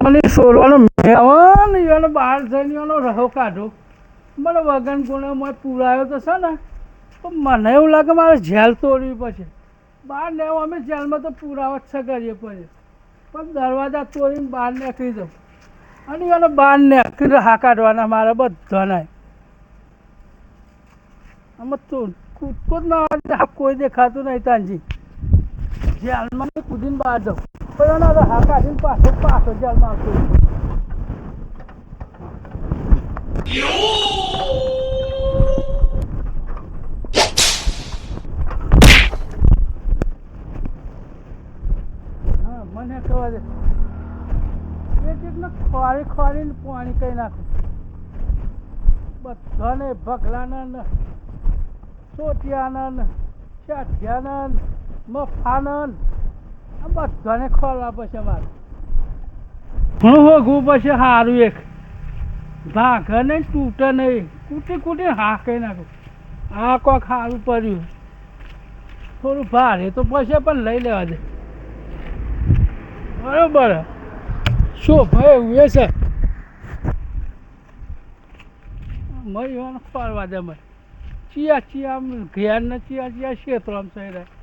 મને સોરવાનો મેવન એનો બહાર જઈને એનો રહો કાઢો મને વગન કોને મેં પુરાયો તો છે ને તો મને એવું લાગે મારે જેલ તોડવી પડશે બહાર લેવો અમે જેલમાં તો પુરાવા જ છે કરીએ પડે પણ દરવાજા તોડીને બહાર નીકળી જાઉં અને એને બહાર નીકળીને હા કાઢવાના મારે બધાના આમાં તો કૂદકો જ ના કોઈ દેખાતું નહીં તાંજી જેલમાં કૂદીને બહાર જાઉં પણ એના હા કાઢીને પાછો પાછો જેલમાં આવતો હા મને ખબર છે એકને ખોરી ખોરીને પાણી કહી નાખું બધાને ભગલાના સોટિયાના શાઠિયાના મફાના આ બધાને ખોરવા પડશે મારે હું હોગવું પડશે સારું એક ભાગે નહીં તૂટે નહીં કૂટી કૂટી હા કહી નાખું આ કોક સારું પડ્યું થોડું ભારે તો પછી પણ લઈ લેવા દે બરોબર શું ભાઈ એવું એ છે મરી ફરવા દે મને ચિયા ચિયા આમ ઘેર ને ચિયા ચિયા ક્ષેત્રો આમ થઈ રહ્યા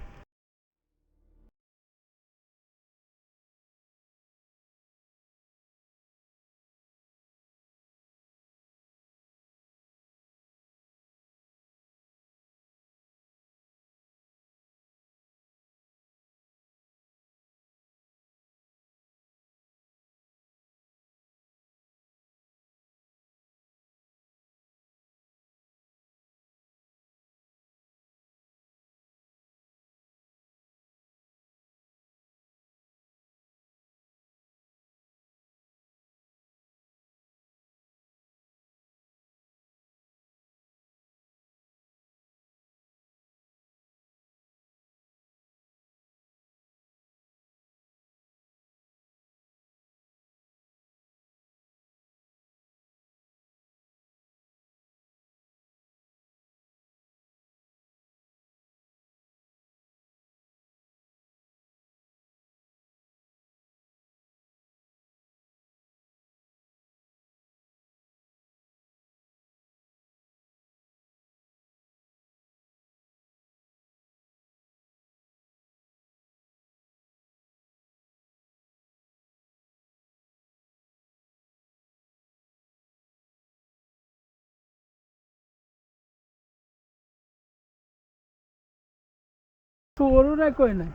ચોરું નહીં કોઈ નહીં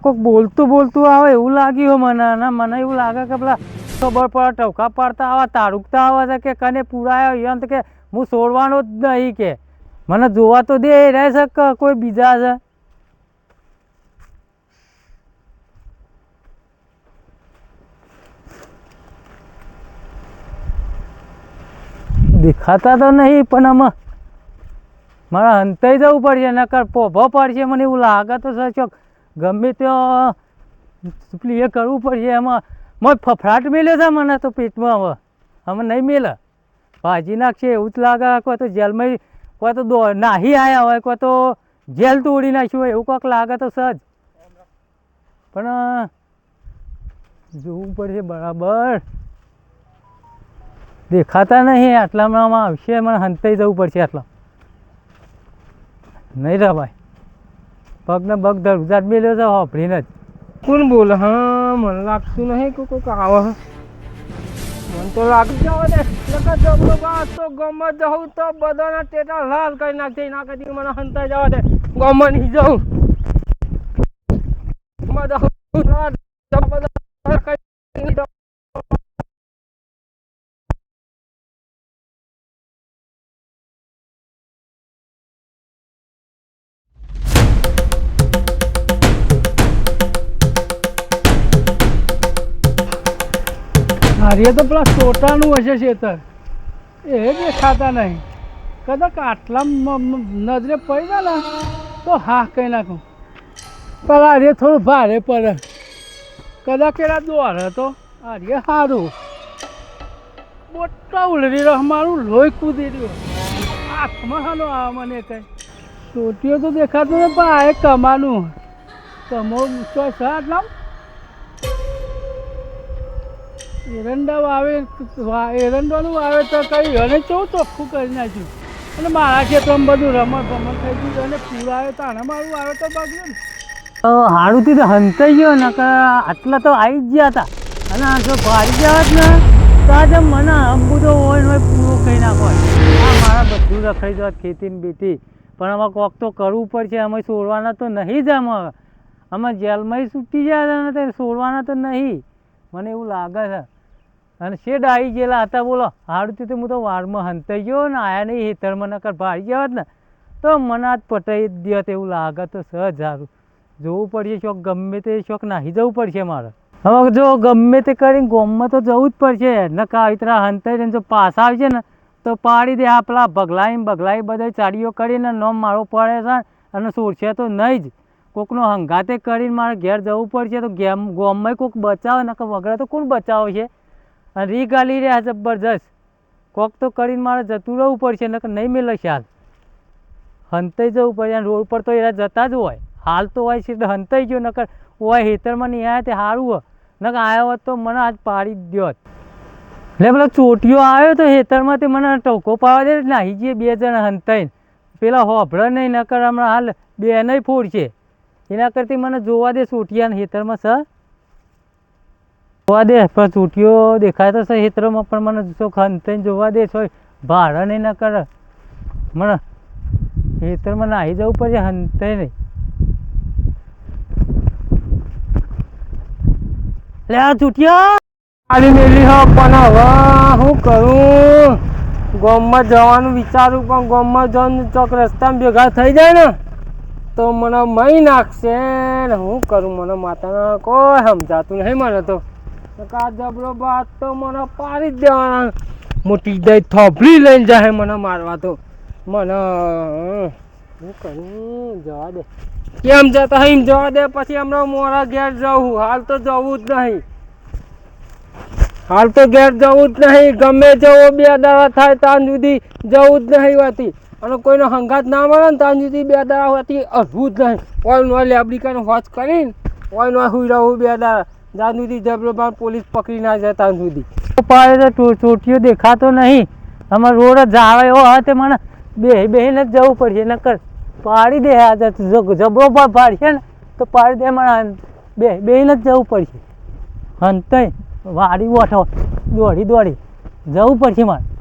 કોઈક બોલતું બોલતું આવે એવું લાગ્યું મને અને મને એવું લાગે કે પેલા ખબર પડે ટવકા પાડતા આવા તારુકતા આવે છે કે કને પુરાયો યંત કે હું છોડવાનો જ નહીં કે મને જોવા તો દે રહે છે કે કોઈ બીજા છે દેખાતા તો નહીં પણ આમાં મારે હંતાઈ જવું પડશે નકર પોભો પડશે મને એવું લાગે તો ચોક ગમે ત્યાં પેલી એ કરવું પડશે એમાં ફફડાટ મેલ્યો છે મને તો પેટમાં હવે અમે નહીં મેલે ભાજી નાખશે એવું જ લાગે કોઈ તો જેલમાં કોઈ તો નાહી આવ્યા હોય કોઈ તો જેલ તોડી નાખ્યું હોય એવું કોઈક લાગે તો સજ પણ જોવું પડશે બરાબર દેખાતા નહીં આટલામાં આવશે મને હંતાઈ જવું પડશે આટલા નહીં રે ભાઈ પગને પગ ધરજાટ મેલ્યો છે હોભળીને જ કોણ બોલે હા મને લાગતું નહીં કે કોઈક આવે મને તો લાગી જવા દે તો ગમે જવું તો બધાના ટેટા લાલ કરી નાખશે ના કરી મને હંતાઈ જવા દે ગમે નહીં જવું હારીએ તો પેલા ચોટાનું હશે ખેતર એ દેખાતા નહીં કદાચ આટલા નજરે પડી જાય ને તો હા કહી નાખું પણ હારીએ થોડું ભારે પડે કદાચ એના દોર હતો હારીએ સારું મોટા ઉલરી રહ્યો મારું લોહી કૂદી રહ્યું હાથમાં હાલો આ મને કંઈ ચોટીઓ તો દેખાતું ને પણ આ કમાનું કમો ચોઈસ આટલા એરંડા એરંડાનું વાવેતર કરી અને કેવું ચોખ્ખું કરી નાખ્યું અને મારા ખેતરમાં બધું રમણ ભમણ થઈ ગયું અને પૂરાવે તો આને મારું વાવેતર બગડ્યું ને હારુંથી તો હંતાઈ ગયો ને આટલા તો આવી જ ગયા હતા અને આ જો ભારી ગયા જ ને તો આજે મને અંબુદો હોય ને પૂરો કહી નાખો આ મારા બધું રખાઈ જવા ખેતી ને બેટી પણ આમાં કોક તો કરવું પડશે અમે છોડવાના તો નહીં જ અમે જેલમાં છૂટી ગયા ને તે છોડવાના તો નહીં મને એવું લાગે છે અને શેડ આવી ગયેલા હતા બોલો હારુંથી તો હું તો વારમાં હંતાઈ ગયો ને આયા નહીં હેતરમાં નકર ભારી ગયા હોત ને તો મને આજ પટાઈ જ દે એવું લાગે તો સહજ સારું જોવું પડશે શોખ ગમે તે શોખ નાહી જવું પડશે મારે હવે જો ગમે તે કરીને ગોમમાં તો જવું જ પડશે નકા આવી તરા હંતાઈ જો પાછા આવશે ને તો પાડી દે આ પેલા બગલાઈ બધા ચાડીઓ કરીને નોમ મારો પડે છે અને છોડશે તો નહીં જ કોકનો હંગાતે કરીને મારે ઘેર જવું પડશે તો ગોમમાં કોક બચાવે નકર વગર તો કોણ બચાવે છે અને રી ગાલી રહ્યા જબરજસ્ત કોક તો કરીને મારે જતું રહેવું પડશે નકર નહીં મેલે ખ્યાલ હંતાઈ જવું પડે અને રોડ પર તો એરા જતા જ હોય હાલ તો હોય છે હંતાઈ ગયો નકર હોય હેતરમાં નહીં આવ્યા તે સારું હોય નકર આવ્યો હોત તો મને આજ પાડી જ દ્યો એટલે પેલો ચોટીઓ આવ્યો તો હેતરમાં તે મને ટોકો પાવા દે નાહી જઈએ બે જણા હંતાઈને પેલા હોભળે નહીં નકર હમણાં હાલ બે નહીં ફોડશે એના કરતી મને જોવા દે ચોટિયાને હેતરમાં સર જોવા દે પણ ચોટીઓ દેખાય તો સર હેતરમાં પણ મને શોખ હંતાઈને જોવા દે છો ભાડે નહીં નકર મને હેતરમાં નાહી જવું પડશે હંતાઈ નહીં લે આ ચૂંટિયા આલી મેલી હો પણ હવે શું કરું ગામમાં જવાનું વિચારું પણ ગામમાં જવાનું ચોક રસ્તામાં ભેગા થઈ જાય ને તો મને મહી નાખશે ને શું કરું મને માતાને કોઈ સમજાતું નહીં મને તો આ જબરો બાદ તો મને પાડી જ દેવાના મોટી દઈ થોભલી લઈને જાય મને મારવા તો મને શું કરું જવા દે કેમ જતા એમ જવા દે પછી હમણાં મોરા ઘેર જવું હાલ તો જવું જ નહીં હાલ તો ઘેર જવું જ નહીં ગમે જવો બે દાડા થાય ત્યાં સુધી જવું જ નહીં હોતી અને કોઈનો હંગાત ના મળે ને ત્યાં સુધી બે દાડા હોતી અડવું જ નહીં ઓય નો લેબડીકાનો હોચ કરીને ઓય નો હુઈ રહું બે દાડા જ્યાં સુધી જબરબાર પોલીસ પકડી ના જાય ત્યાં સુધી પાડે તો ચોટીઓ દેખાતો નહીં અમારે રોડ જ આવે એવો હા તે મને બેહીને જ જવું પડશે નકર પાડી દે જબરો પાડશે ને તો પાડી દે મને બેહીને જ જવું પડશે હંતાઈ વાડી ઓઠો દોડી જવું પડશે મારે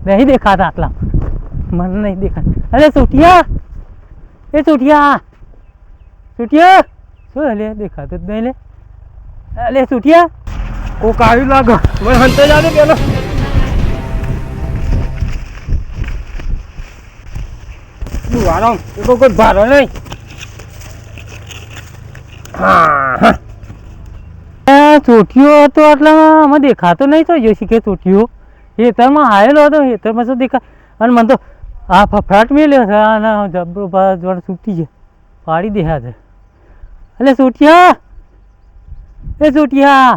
નહીં દેખાતા આટલા મને નહીં દેખાતા અરે સુટિયા શું લે દેખાતું જ નહીં લે અલે સુટિયા કોક આવ્યું લાગે મને હંતાઈ જાને પેલો આરામ કોઈ ભારો નહીં ચોટીઓ હતો આટલામાં અમે દેખાતો નહીં તો જોઈ કે ચોટીઓ હેતરમાં આવેલો હતો હેતરમાં શું દેખા અને મને તો આ ફફડાટ મેલ્યો છે અને જબરો જોડે છૂટી છે પાડી દેખા છે એટલે ચોટિયા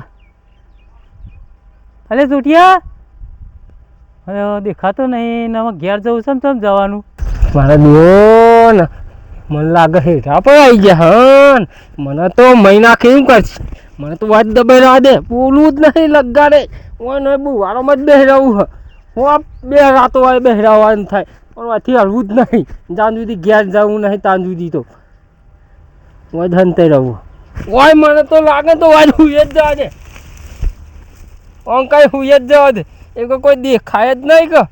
અરે દેખાતો નહીં ને ઘેર જવું છે ને તમે જવાનું મારા દોન મને લાગે હેઠા પણ આવી ગયા હન મને તો મહિના કેમ કરશે મને તો વાત દબાઈ રહ્યા દે બોલવું જ નહીં લગાડે ઓય બુવારોમાં જ બેહરાવું હ હું બે રાતો વાય બેહરાવાનું થાય પણ વાથી હળવું જ નહીં જ્યાં સુધી ઘેર જવું નહીં ત્યાં સુધી તો ઓય ધનતે રહું ઓય મને તો લાગે તો વાય હુઈ જ જવા દે ઓમ કાંઈ હુઈ જ જવા દે એ કોઈ દેખાય જ નહીં કે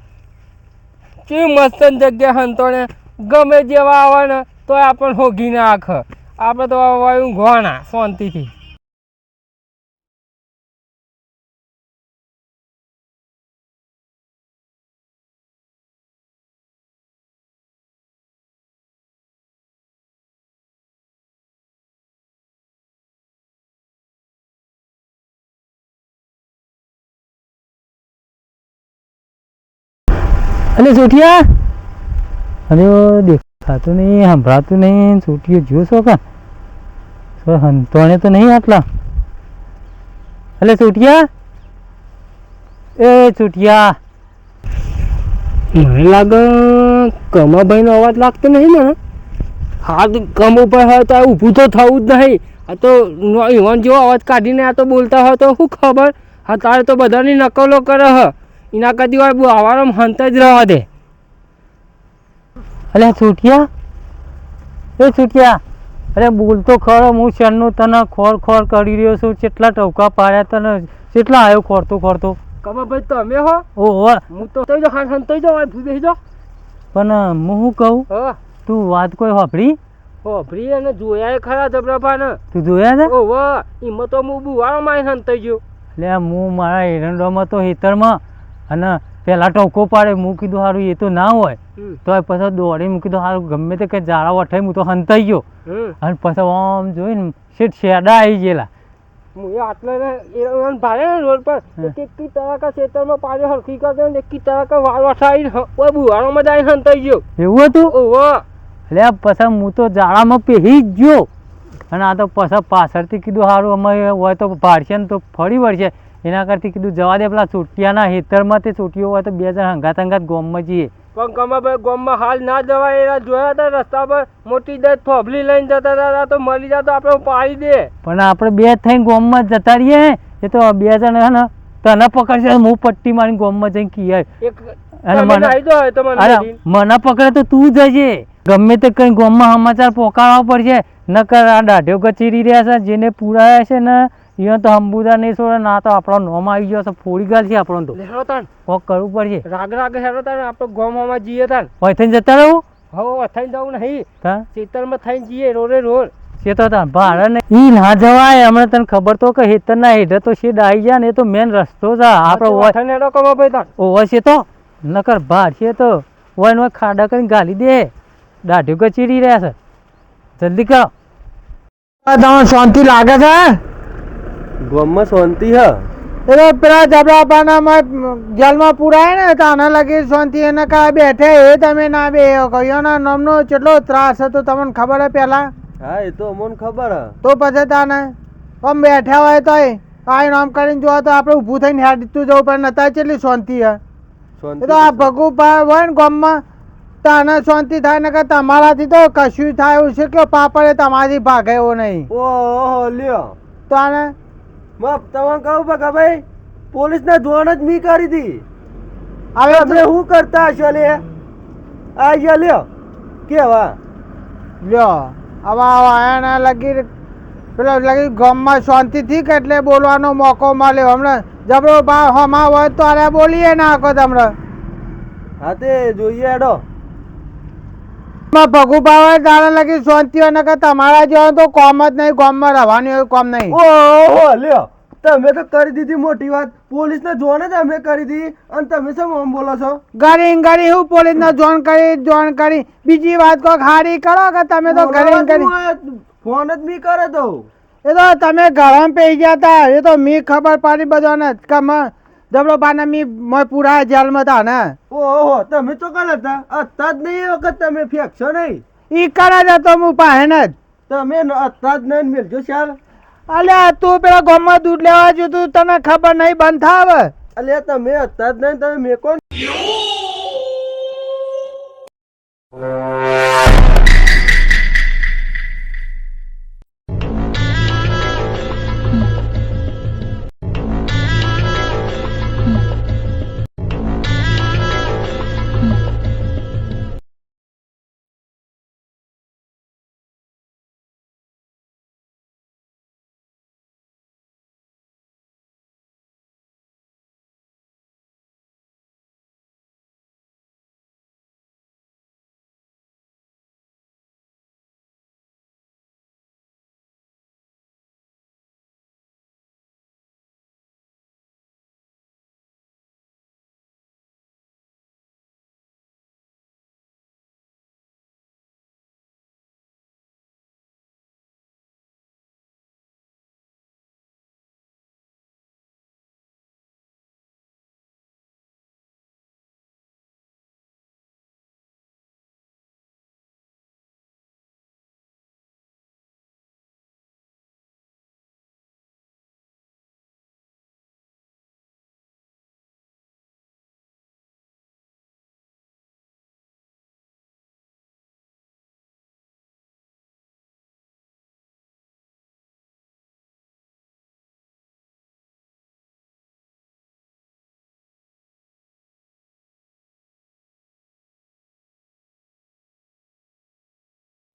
કેવી મસ્ત જગ્યા હંતોને ગમે જેવા આવે ને તો આપણને હોગી નાખ આપણે તો વાયું ઘોણા શાંતિથી અલે ચોટિયા અરે દેખાતું નહીં સંભળાતું નહીં ચોટીઓ જોશો કા હંતોણે તો નહીં આટલા અલે ચોટિયા મને લાગે કમાભાઈનો અવાજ લાગતો નહીં મને હાથ કમ ઉપર હોય તો ઊભું તો થવું જ નહીં આ તો ઈવન જેવો અવાજ કાઢીને આ તો બોલતા હોય તો શું ખબર. હા તારે તો બધાની નકલો કરે હ. એના કદી હોય આવારામ હંત જ રહેવા દે. અલ્યા છૂટિયા, એ છૂટિયા, અરે બોલ તો ખરો. હું શેરનું તને ખોર ખોર કરી રહ્યો છું. કેટલા ટવકા પાડ્યા તને, કેટલા આવ્યો ખોરતો ખોરતો. કમાભાઈ તમે હો? ઓહો. હું તો થઈ જાઉં હંતાઈ જાઉં બેસી જાઉં. પણ હું શું કહું, હા તું વાત કોઈ સાંભળી? ફ્રી અને જોયા ખરા જબરાબાને. તું જોયા છે? ઓહો એમાં તો હું બુવાળો માં હંતાઈ ગયો. એટલે હું મારા એરંડોમાં તો હેતરમાં અને પેલા ટોકો પાડે. હું કીધું સારું એ તો ના હોય તો પછી દોડી મૂકી દો. સારું ગમે તે કંઈ ઝાડા વઠાઈ હું તો હંતાઈ ગયો. અને પછી આમ જોઈને શેડા આવી ગયેલા. હું આટલે ભારે ને રોડ પર એક તરાકા ખેતરમાં પાડે હરખી કરતો ને એક તરાકા વાળ વઠાઈ બુવાળોમાં જાય હંતાઈ ગયો. એવું હતું? ઓહો. એટલે પછી હું તો ઝાડામાં પહેરી જ ગયો. અને આ તો પછી પાછળથી કીધું સારું અમે હોય તો ભાડશે ને તો ફરી વળશે. એના કરતી કીધું જવા દે. પેલા ચોટિયાના હેતરમાં તે ચોટીઓ હોય તો બે જણ હંગાત હંગાત ગોમમાં જઈએ. પણ કમાભાઈ ગોમમાં હાલ ના જવાય. એના જોયા હતા રસ્તા પર મોટી દસ ફોબલી લઈને જતા હતા તો મળી જતો આપણે પાડી દે. પણ આપણે બે થઈને ગોમમાં જતા રહીએ. એ તો બે જણ હે ને તને પકડશે, હું પટ્ટી મારીને ગોમમાં જઈને કી મને પકડે તો તું જજે. ગમે તે કઈ ગોમમાં સમાચાર પોકારવા પડશે. નકર આ દાઢો કચેરી રહ્યા છે જેને પુરાયા છે ને એ તો અંબુદા નહીં છોડે. ના તો આપણો નોમ આવી ગયો છે. ફોડી ગાલ છે આપણો તો. કોક કરવું પડશે. રાગ રાગ હેરો તાણ આપણે ગોમમાં જઈએ તાણ. હોય થઈને જતા રહું. હો થઈને જવું નહીં. ખેતરમાં થઈને જઈએ રોડે રોડ. છે તો ભાડે ને ઈ ના જવાય. હમણાં તને ખબર તો કે હેતરના હેઠે તો શેડ આવી જાય ને એ તો મેન રસ્તો છે આપણે. ઓવો છે તો નકર ભાડ છે તો હોય ને ખાડા કરીને ગાલી દે. દાઢો કચેરી રહ્યા છે. જલ્દી કરો. તમને શાંતિ લાગે છે? ગામમાં શાંતિ હ. એટલે પેલા જબરાબાના જેલમાં પુરાય ને તો આના લગી શાંતિ એને કા બેઠે એ તમે ના બે કયોના નામનો કેટલો ત્રાસ હતો તમને ખબર હે પેલા? હા એ તો અમને ખબર હ. તો પછી તાને આમ બેઠા હોય તો કાંઈ નામ કરીને જોવા તો આપણે ઊભું થઈને હેડતું જવું પણ નતા કેટલી શાંતિ હે. એ તો આ ભગુભાઈ હોય ને ગામમાં તાને શાંતિ થાય ને કે તમારાથી તો કશું થાય એવું છે કે પાપડે તમારી ભાગે એવો નહીં. ઓહો લ્યો તો આને તમને કહું બકા ભાઈ પોલીસ ને જોણ જ મી કરી હતી. હવે તમે શું કરતા હશો લે? આ ગયા લ્યો કેવા લ્યો હવે આયા લગી પેલા લગી ગામમાં શાંતિથી કે એટલે બોલવાનો મોકો મળ્યો. હમણાં જબરો ભાવ હમા હોય તો અરે બોલીએ નાખો તમને. હા તે જોઈએ હેડો. ભગુભાઈ હોય તારે લગી શાંતિ હોય ને કે તમારા જેવા તો કોમ જ નહીં. ગામમાં રહેવાની હોય કોમ નહીં. ઓહો લ્યો તમે તો કરી દીધી મોટી વાત. પોલીસ ને જોણ જ અમે કરી દીધી અને તમે શું આમ બોલો છો? ગરી ગરી હું પોલીસ ને જોણ કરી બીજી વાત કોક હારી કરો કે તમે તો ગરી કરી ફોન જ મી કરે તો એ તો તમે ઘરમાં પી ગયા તા. એ તો મી ખબર પડી બધાને કે જબરો બાને મી પૂરા જેલમાં હતા ને. ઓહો તમે તો કલ હતા અત્યાર જ નહીં વખત તમે ફેંકશો નહીં. ઈ કરે જતો હું પાસે જ તમે અત્યાર જ નહીં મેલજો ચાલ. અલ્યા તું પેલા ગામમાં દૂધ લેવા જો તું તને ખબર નહીં બંધ થાવ. અલ્યા તમે અત્યાર જ નહીં તમે મેકો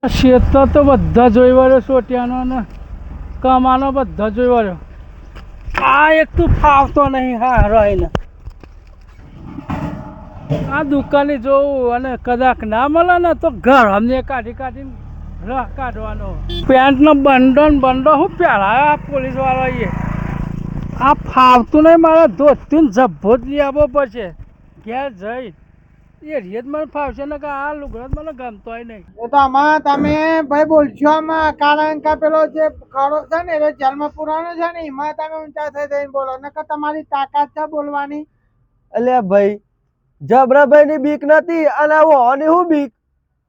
ક્ષેત્ર તો બધા જોઈ વળ્યો સોટિયાનો ને કમાનો બધા જોઈ વળ્યો. આ એક તું ફાવતો નહીં હારો એને. આ દુકાને જોવું અને કદાચ ના મળે ને તો ઘર અમને કાઢી કાઢીને રહ કાઢવાનો. પેન્ટનો બંડો ને બંડો શું પહેરાયા પોલીસ વાળાએ. આ ફાવતું નહીં મારે ધોતીને જબ્બો જ લઈ આવવો પડશે ઘેર જઈ. એ રેત મને ફાવશે ને કે આ લુગડો મને ગમતોય નહીં. એ તો આમાં તમે ભાઈ બોલશો આમાં કારણ કે પેલો જે ખરો છે ને એ જેલમાં પુરાનો છે ને એમાં તમે ઊંચા થઈ જઈને બોલો નકર તમારી તાકાત છે બોલવાની. અલ્યા ભાઈ જબરાભાઈ ની બીક નથી અને આની હું બીક.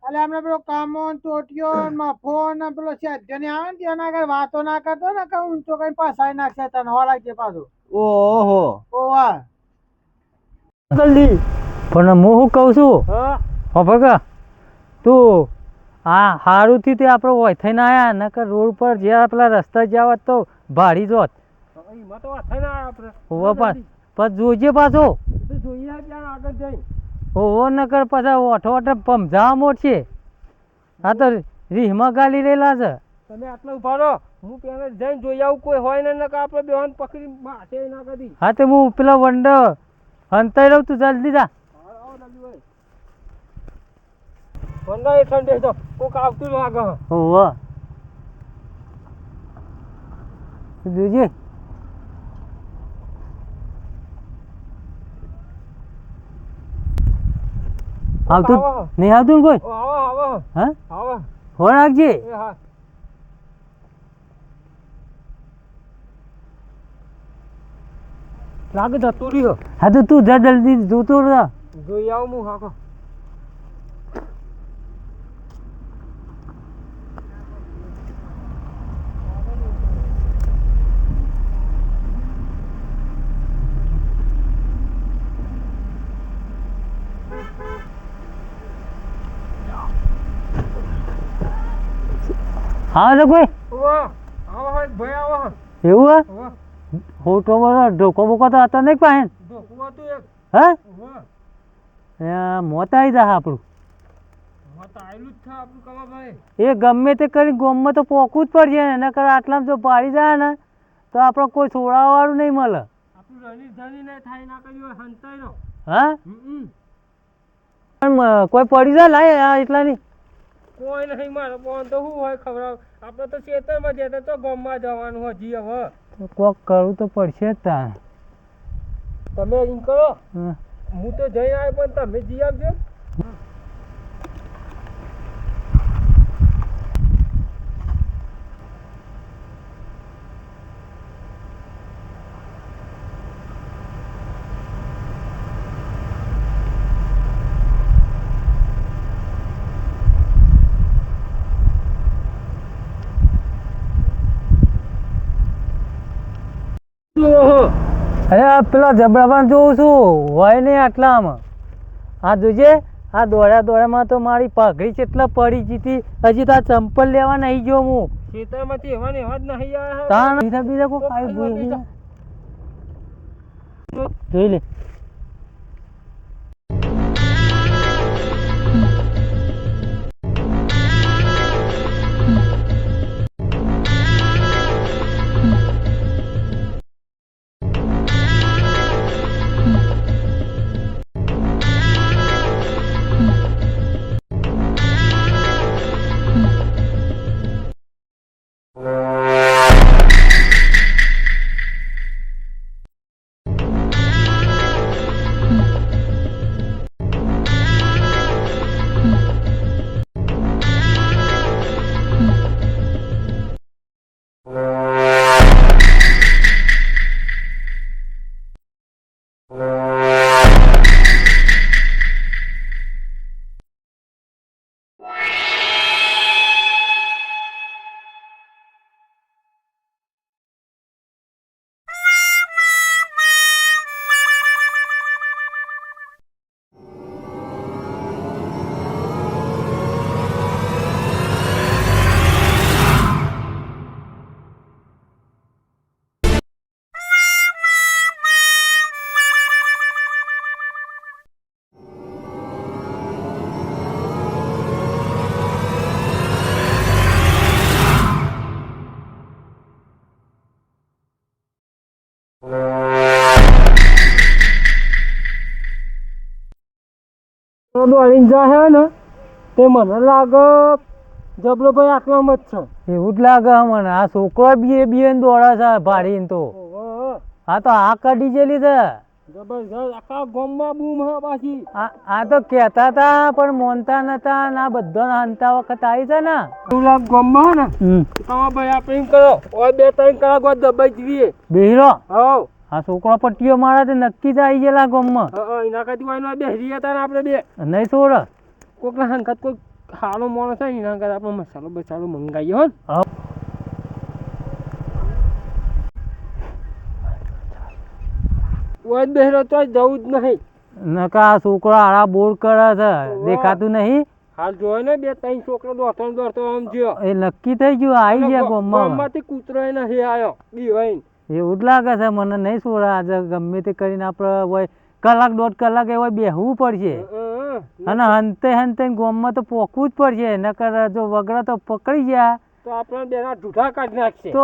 એટલે આપણે પેલો કામો ને ટોટીઓ ને મફો ને પેલો સેજ્જો ને આવે ને તેના આગળ વાતો ના કરતો ને કે ઊંચો કઈ પાસાઈ નાખશે તને હોળા છે પાછું. ઓહો ઓવા જલ્દી. પણ હું શું કહું છું ખબર કે તું આ સારું થયું તે આપણે હોય થઈને આવ્યા નકર રોડ પર જ્યાં પેલા રસ્તા જ્યાં તો ભાડી જોત. એમાં તો વાત ના આપણે હોવા પાછ જોઈજે પાછો. જોઈએ ત્યાં આગળ જઈ. હોવો નકર પાછા ઓઠો ઓઠો પમઝાવા મોટશે. હા તો રીહમાં ગાલી રહેલા છે. તમે આટલા ઉભા રહો હું પેલા જઈને જોઈ આવું કોઈ હોય ને નકર આપણે બેવાન પકડી માથે ના કરી. હા તો હું પેલા વંડો હંતાઈ રહું તું જલ્દી જા. બંધા એ ઠંડે તો કોક આવતું લાગે. હોવા જોજે. આવતું નહીં આવતું ને કોઈ. આવો આવો હા આવો હો રાખજે. એ હા લાગે જતું રહ્યો. હા તો તું જા જલ્દી જોતો રહે. જોઈ આવું હું હાકો. હા તો કોઈ વાહ આવો હોય ભાઈ આવો. એવું હે. વાહ ફોટો મારો ઢોકો બોકો તો હતો નહીં પાસે. ધોકું હતું એક. હે વાહ મોત આવી જા આપણું. હા તો આયલું જ છે આપણું કમા ભાઈ. એ ગમે તે કરી ગોમમાં તો પોકવું જ પડશે ને નકર આટલામાં જો પાડી જાય ને તો આપણે કોઈ છોડાવવાળું નહીં મળે. આપણું રણી ધણી ને થાય ના કર્યું હોય હંતાઈ નો. હા પણ કોઈ પડી જાય લાય આ એટલાની. કોઈ નહીં મારે ફોન તો શું હોય ખબર આપણે તો ખેતરમાં જતા તો ગામમાં જવાનું હજી હવે. તો કોક કરવું તો પડશે જ તાર. તમે એમ કરો હમ. હું તો જઈ આવ્યો પણ તમે જી આવજો. અરે આ પેલા જબરાબાન જોઉં છું હોય નહીં આટલામાં. આ જોજે આ દોડ્યા દોડ્યામાં તો મારી પાઘડી કેટલા પડી જીતી. હજી તો આ ચંપલ લેવા નહીં ગયો હું. ખેતરમાંથી એવા ને એવા જ નહીં આવ્યા. તાણ બીજા બીજા કોઈ ખાઈ જોઈ લે. દોડીને જાય ને તે મને લાગે જબરો ભાઈ આટલામાં જ છે. એવું જ લાગે મને. આ છોકરો બીએ દોડે છે ભાડીને તો. ઓહો, આ તો આ કાઢી જેલી છે. જબરજસ્ત આખા ગામમાં બૂમ હે પાછી. આ તો કહેતા હતા પણ માનતા નતા. ના બધા હંતા વખત આવી છે ને. એવું લાગ ગામમાં હે ને તમારે ભાઈ આપણે એમ કરો ઓય 2-3 કલાક બાદ દબાઈ જઈએ. બેહીરો હવ આ છોકરો પટ્ટીઓ મારે તો નક્કી જ આવી ગયેલા ગામમાં. એના કરતી વાયનો બેસી હતા ને આપણે બે નહીં છોડ. કોકના હંખત કોઈ હાલો માણસ હોય ને એના કરતા આપણે મસાલો બસાલો મંગાવીએ હો ને. ઓય બેહરો તો જવું જ નહીં. નકા આ છોકરો આડા બોર કરે છે. દેખાતું નહીં. હાલ જોયો ને 2-3 છોકરો દોડતો આમ જ્યો એ નક્કી થઈ ગયું આવી ગયા ગામમાં. ગામમાંથી કૂતરો એ નહીં આવ્યો બીવાઈને. એવું જ લાગે છે મને. નહીં છોડે આજે ગમે તે કરીને આપણે હોય કલાક 1.5 કલાક એવા બેહવું પડશે. અને હંતે ગામમાં તો પોકવું જ પડશે. નકર જો વગડા તો પકડી ગયા તો આપણે બેના ઢૂઢા કાઢી નાખશે. તો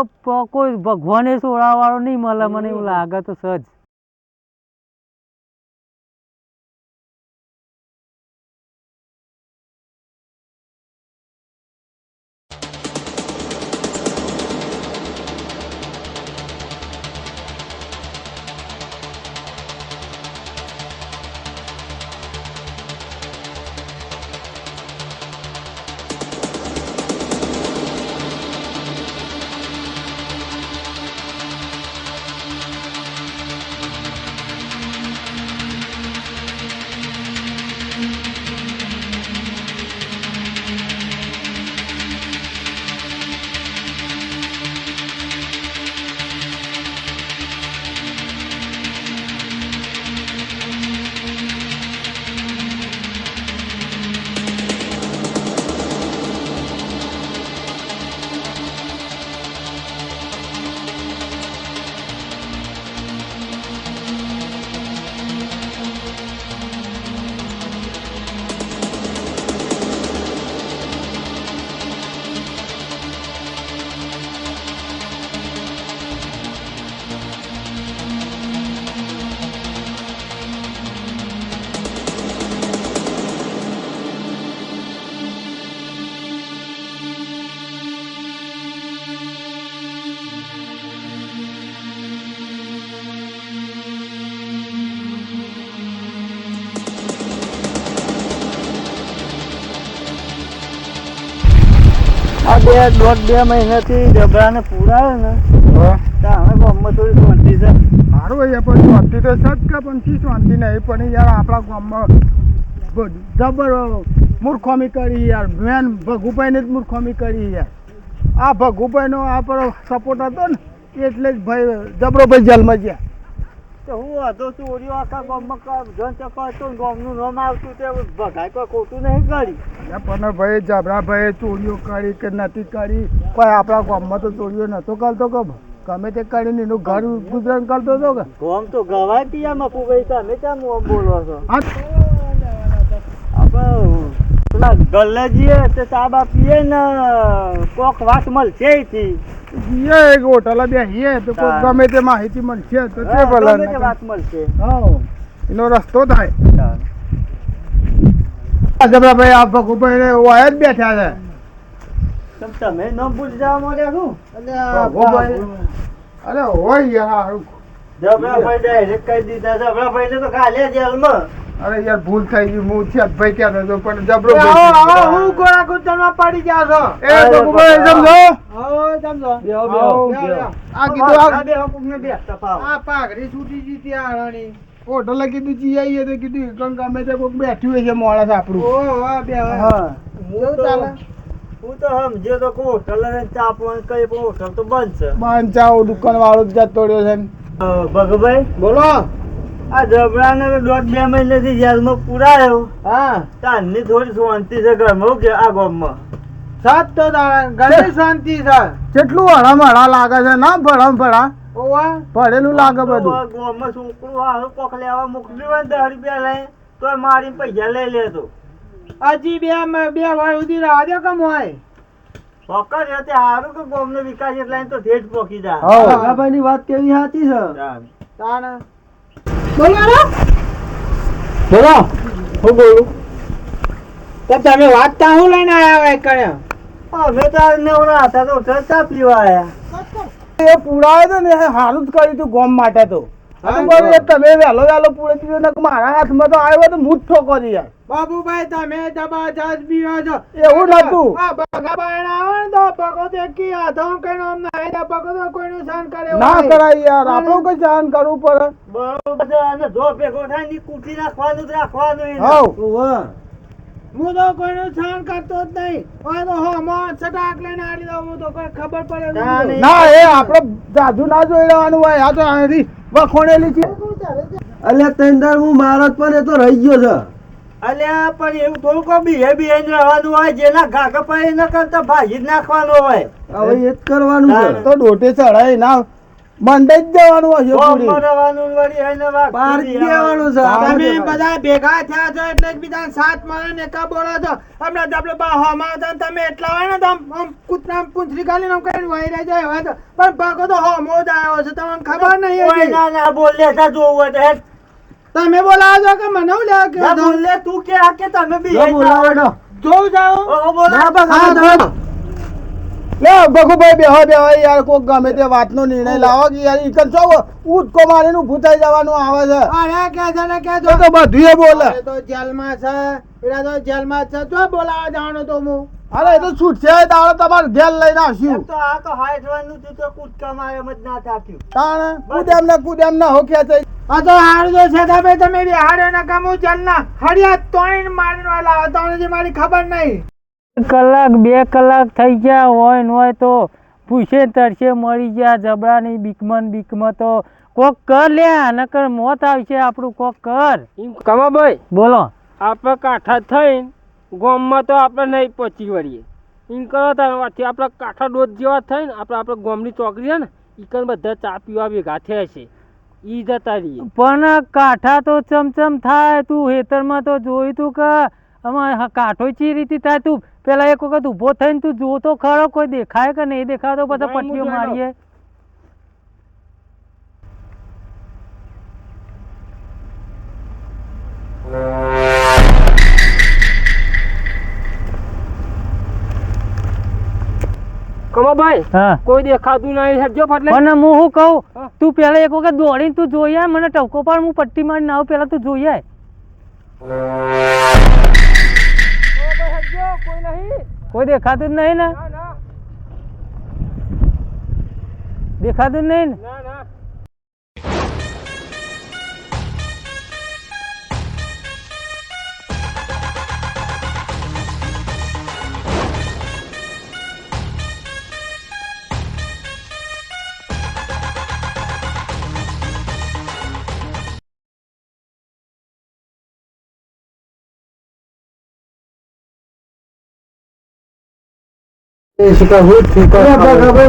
કોઈ ભગવાને છોડવા વાળો નહીં મળે. મને એવું લાગે તો સજ. આ 1.5-2 મહિનાથી જબરાને પૂરાયો ને તો અમે ગામમાં થોડી શાંતિ છે. સારું હોય પણ શાંતિ તો સજ કે પણ શી શાંતિ નહીં. પણ યાર આપણા ગામમાં જબર મૂર્ખામી કરી યાર. મેન ભગુભાઈને જ મૂર્ખામી કરી યાર. આ ભગુભાઈનો આ પર સપોર્ટ હતો ને એટલે જ ભાઈ જબરો ભાઈ જેલમાં ગયા. તો હું હતો ચોરીઓ આખા ગામમાં જોન ચકતો ગામનું નામ આવતું તે ભગાય કોઈ ખોટું નહીં કરી. પણ ભાઈ જબરાભાઈ ચોરીઓ કરી કે નથી કરી. કોઈ આપણા ગામમાં તો ચોરીઓ નતો કરતો કે ગમે તે કરીને એનું ઘર ગુજરાન કરતો હતો કે. ગામ તો ગવાય પિયા મફુભાઈ. તમે ક્યાં મોમ બોલો છો? હા પેલા ગલ્લે જઈએ તો ચા પીએ ને કોક વાત મળશે અહીંથી. એક હોટલ બેસીએ તો કોઈ ગમે તે માહિતી મળશે તો તે ભલે વાત મળશે. હા એનો રસ્તો થાય. જબરાભાઈ આ ભગુભાઈ વાય જ બેઠા છે. તમે ન ભૂલી જવા માંડ્યા શું? ભગુભાઈ અરે હોય યાર. જબરાભાઈ ડાયરેક્ટ કહી દીધા. જબરાભાઈ ને તો કાલે જેલમાં. અરે યાર ભૂલ થઈ ગઈ. હું છે ભાઈ ક્યાં હતો પણ જબરો હું ગોળા ગુંચણમાં પડી ગયા છો. એ ભગુભાઈ સમજો. સમજો આ કીધું આ પાઘડી છૂટી ગઈ હતી આ રાણી. હોટલે કીધું જી આવીએ તો કીધું ગમે તે કોઈક બેઠ્યું હોય છે માણસ આપણું. ઓ વાહ બે હા કેવું ચાલે? હું તો સમજ્યો તો કે હોટલ ચા પણ કઈ પણ હોટલ તો બંધ છે. બાંચાઓ દુકાન વાળો જ જતો રહ્યો છે. ભગભાઈ બોલો. આ જબરાને 1.5-2 મહિનાથી જેલમાં પૂરાયો. હા તારની થોડી શાંતિ છે ઘરમાં કે આ ગામમાં. સાત તો ઘણી શાંતિ છે. કેટલું હળમહળા લાગે છે ના ભળા ઓવા ભરેલું લાગે બધું. ગામમાં છોકરું હારું કોક લેવા મોકલ્યું હોય ને 10 રૂપિયા લઈ તો મારી પૈસા લઈ લેતો. હજી બે વાર સુધી રાહ દે કમ હોય. પકડ તે હારું કે ગામનો વિકાસ એટલે તો ઠેઠ પોકી જાય. ભગાભાઈ ની વાત કેવી સાચી છે. તાણ બોલો હું બોલું. તો તમે વાત તા હું લઈને આયા હોય કર્યા અમે તો આ નવરા હતા તો ચા પીવા આયા એ પુડાવે તો ને હારું જ કર્યું તું ગોમ માટે તો તમે વહેલો વહેલો પૂરે પીવો ને મારા હાથમાં તો આવ્યો તો હું જ ઠોકો દી યાર બાબુભાઈ તમે જબરજસ્ત પીવો છો એવું નતું બગા બાયણ આવે ને તો બગો તો કી હાથો કઈ નામ ના એ બગો તો કોઈનું સહન કરે ના કરાય યાર આપણું કઈ સહન કરવું પડે બરોબર અને જો ભેગો થાય ની કુટી રાખવાનું જ રાખવાનું હઉ વાહ હું તો કોઈનું સહન કરતો જ નહીં હોય તો હો મોં સટાક લઈને આડી દઉં હું તો કોઈ ખબર પડે ના એ આપણે જાદુ ના જોઈ લેવાનું હોય આ તો અહીંથી વખોણેલી છે અલ્યા તંદર હું મારો જ પણ એ તો રહી ગયો છે અલ્યા પણ એવું થોડું કો બીહે રહેવાનું હોય જેના ઘાઘા પડે એના કરતા ભાજી જ નાખવાનો હોય હવે એ જ કરવાનું છે તો ડોટે ચડાય ના મંડે જ જવાનું હશે પૂરી મરવાનું વળી એને વાત પાર દેવાનું છે તમે બધા ભેગા થયા છો એટલે એકબીજા સાથ મળે ને કા બોલો છો હમણાં આપણે બાહોમાં હતા ને તમે એટલા હોય ને તો આમ કૂતરા પૂંછડી ગાલીને આમ કરીને વહી રહી જાય હોય તો પણ ભાગો તો હોમો જ આવ્યો છે તમને ખબર નહીં કોઈ હજી. ના ના બોલે છે જોવું હોય તો હેડ. તમે બોલાવો છો કે મને હું લેવા ના કે બોલે તું કે આ કે તમે બી જોઉં જાઓ બોલા લે બગુભાઈ બેહો યાર કોક ગમે તે વાતનો નિર્ણય લાવો કે યાર ઈકન છો ઉઠકો મારીને ઊભું થઈ જવાનું આવે છે અરે કે છે ને કે તો બધુંય બોલે તો જેલમાં છે એરા તો જેલમાં છે જો બોલાવા જવાનો તો હું અરે એ તો છૂટશે દાડો તમારે જેલ લઈને આવશું તો આ તો હાઈટવાનું તું તો કૂદકા મારે એમ જ ના થાક્યું તાણ કુદેમ ના હો કે છે આ તો હારું જો છે ભાઈ તમે બી હારે ના કામો જેલ ના હરિયા તોડીને મારીને લાવો તમને મારી ખબર નહીં કલાક 2 કલાક થઈ ગયા હોય ને હોય તો પૂછે તરશે મળી ગયા જબરાની બીકમાં તો કોક કર લે નકર મોત આવશે આપણું કોક કર કમાભાઈ બોલો આપણે કાંઠા થઈને ગામમાં તો આપણે નહીં પહોંચી વળીએ એમ કરો તારથી આપણે કાંઠા ડોઝ જેવા થઈને આપણે ગામની ચોકડી છે ને ઈકન બધા ચા પીવા ભેગા થયા છે ઈ જતા રહીએ પણ કાંઠા તો ચમચમ થાય તું હેતરમાં તો જોયું તું કે આમાં કાંઠો ચી રીતે થાય તું પેલા એક વખત ઊભો થઈને તું જોતો ખરો કોઈ દેખાય કે નહીં દેખાતો બધા પટ્ટીઓ મારીએ કમાભાઈ હા કોઈ દેખાતું નહીં હેડજો ફાટલે પણ હું શું કહું તું પેલા એક વખત દોડીને તું જોઈ આય મને ટવકો પાડ હું પટ્ટી મારીને આવું પેલા તું જોઈ આય કોઈ નહીં કોઈ દેખાતું જ નહીં ને દેખાતું જ નહીં ને ના ના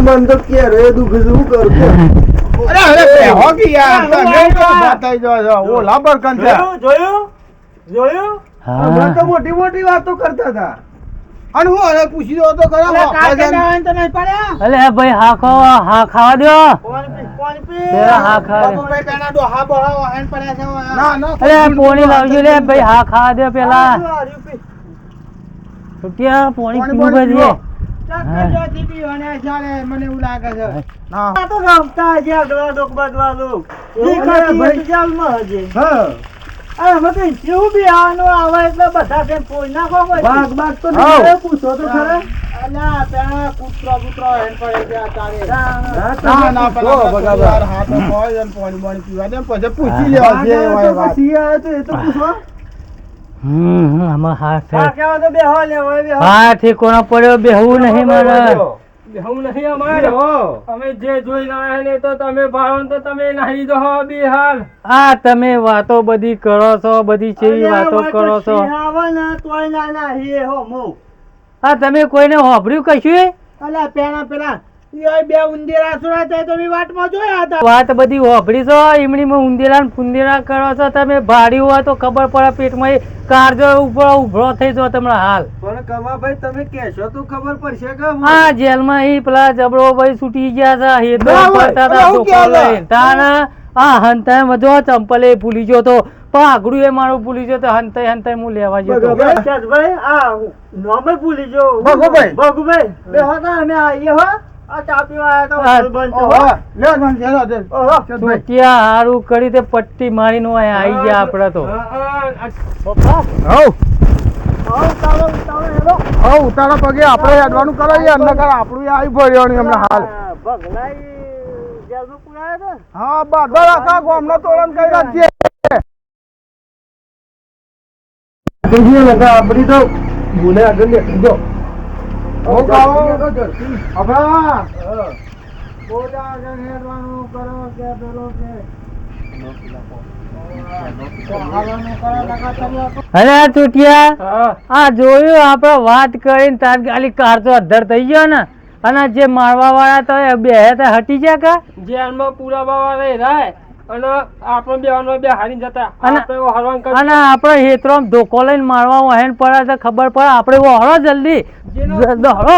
મન તો કે રે દુઃખ શું કરું અરે બેહો કે યાર તમે તો બતાઈ જો ઓલા બરકન છે જોયું હમણાં તો મોટી મોટી વાતો કરતા હતા અને હું અરે પૂછી દો તો ખરા અલે ભાઈ હા ખાવા દો કોણ પી પેલા હા ખાવા દો બાબુભાઈ પેના ડોહા બોહા વહેન પડ્યા છે ના ના અલે પોણી લાવજો લે ભાઈ હા ખાવા દો પેલા ક્યાં પોણી પીવું ભાઈ મને એવું લાગે છે આ તો રમતા છે આગળ ડોક બાજવાનું ભાઈ જાલમાં હજી અરે મતે જેવું બી આનો આવે એટલે બધા કે કોઈ નાખો ભાગ તો નહીં પૂછો તો ખરા અલ્યા પેલા કૂતરો હેન પડે છે આચારે ના ના પેલા યાર હાથ હોય ને પાણી પીવા દે પછી પૂછી લેવા જે હોય વાત પછી આવે તો એ તો પૂછો આમાં હાથ કેવા તો બેહો લે હા ઠેકોણા પડ્યો બેહવું નહીં મારે બેહું નહીં અમારે અમે જે જોઈ રહ્યા ને તો તમે ભાડો તો તમે નહીં દો બિહાર આ તમે વાતો બધી કરો છો બધી કેવી વાતો કરો છો આવે ને તોય ના ના હે હો મો આ તમે કોઈને હોભર્યું કશું અલ્યા પેલા ઈ બે ઉંદેરા સુરા થાય તો વાટમાં જોયા હતા વાત બધી હોભરી છો ઈમણીમાં ઉંદેરા ને ફુંદેરા કરો છો તમે ભાડી હોય તો ખબર પડે પેટમાં કારજો ઉભરો થઈ જો તમને હાલ પણ કમાભાઈ તમે કહેશો તો ખબર પડશે કે આ જેલમાં ઈ પેલા જબરો ભાઈ છૂટી ગયા છે હેતો પડતા હતા ધોકો લઈને તાણ આ હંતા મજો ચંપલે ભૂલી ગયો તો પાઘડું એ મારું ભૂલી ગયો તો હંતાઈ હંતાઈ હું લેવા ગયો તો. ભાઈ આ નોમે ભૂલી જો ભગુભાઈ. ભગુભાઈ બેહો તો અમે આવીએ હો આ ચા પીવા આયા તો હા. હોટલ બંધ છે, હો. ઓહો, લે મને જરા દે. ઓહો. ચોટિયા હારું કરી તે પટ્ટી મારીને ઓય આઈ ગયા આપડે તો. પપ્પા હઉ આવો ચાલો હેલો હઉ ઉતારા પગે આપણે હેડવાનું કરો યાર નકર આપણું આવી પડ્યો હમણાં હાલ. ભગલાઈ જેલમાં પુરાયા હતા. હા બાદા આખા ગામનો તોરણ કરી નાખીએ. આપણી તો ભૂલે આગળ લે જો ઓ કાઓ અબા બોડા આગળ હેડવાનું કરો કે પેલો કે અરે આ ચોટિયા હા આ જોયું આપણે વાત કરીને તાત્કાલિક કાર તો અધર થઈ ગયો ને અને જે મારવા વાળા તો બે તો હટી ગયા કા જેલમાં પૂરા બાવા રહી રાય અને આપણે બે બે હારી જતા અને- આપણે હરવાન કરી અને આપણે હેતરો ધોકો લઈને મારવા વહેન પડે તો ખબર પડે આપણે હળો જલ્દી દોડો